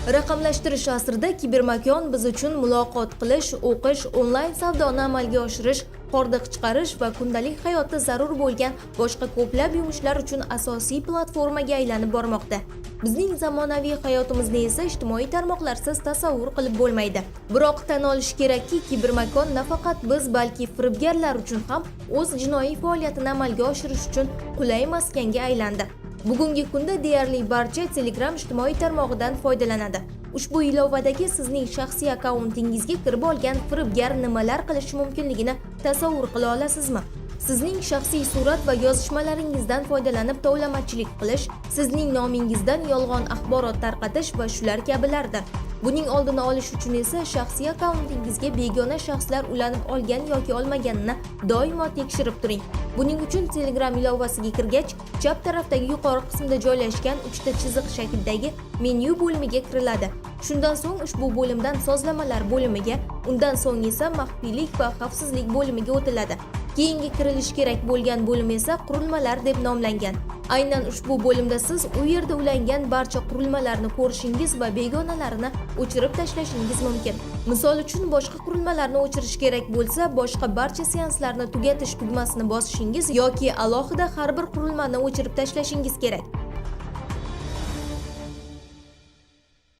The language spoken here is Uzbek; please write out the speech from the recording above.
Raqamlashtirish asrida kibermakon biz uchun muloqot qilish, o'qish, onlayn savdoni amalga oshirish, hordiq chiqarish va kundalik hayotda zarur bo'lgan boshqa ko'plab yumushlar uchun asosiy platformaga aylanib bormoqda. Bizning zamonaviy hayotimizni esa ijtimoiy tarmoqlarsiz tasavvur qilib bo'lmaydi. Biroq tan olish kerakki, kibermakon nafaqat biz, balki firibgarlar uchun ham o'z jinoiy faoliyatini amalga oshirish uchun qulay maskanga aylandi. Bugungi kunda deyarli barcha Telegram ijtimoiy tarmog'idan foydalanadi. Ushbu ilovadagi sizning shaxsiy akkauntingizga kirib olgan firibgar nimalar qilishi mumkinligini tasavvur qila olasizmi? Sizning shaxsiy surat va yozishmalaringizdan foydalanib tovlamachilik qilish, sizning nomingizdan yolg'on axborot tarqatish va shular kabilardir. Buning oldini olish uchun esa shaxsiy akkauntingizga begona shaxslar ulanib olgan yoki olmaganini doimo tekshirib turing. Buning uchun Telegram ilovasiga kirgach, chap tarafdagi yuqori qismda joylashgan 3 ta chiziq shaklidagi menyu bo'limiga kiriladi. Shundan so'ng ushbu bo'limdan sozlamalar bo'limiga, undan so'ng esa maxfiylik va xavfsizlik bo'limiga o'tiladi. Keyingi kirilish kerak bo'lgan bo'lim esa qurilmalar deb nomlangan. Aynan ushbu bo'limda siz u yerda ulangan barcha qurilmalarni ko'rishingiz va begonalarini o'chirib tashlashingiz mumkin. Misol uchun, boshqa qurilmalarni o'chirish kerak bo'lsa, boshqa barcha seanslarni tugatish tugmasini bosishingiz yoki alohida har bir qurilmani o'chirib tashlashingiz kerak.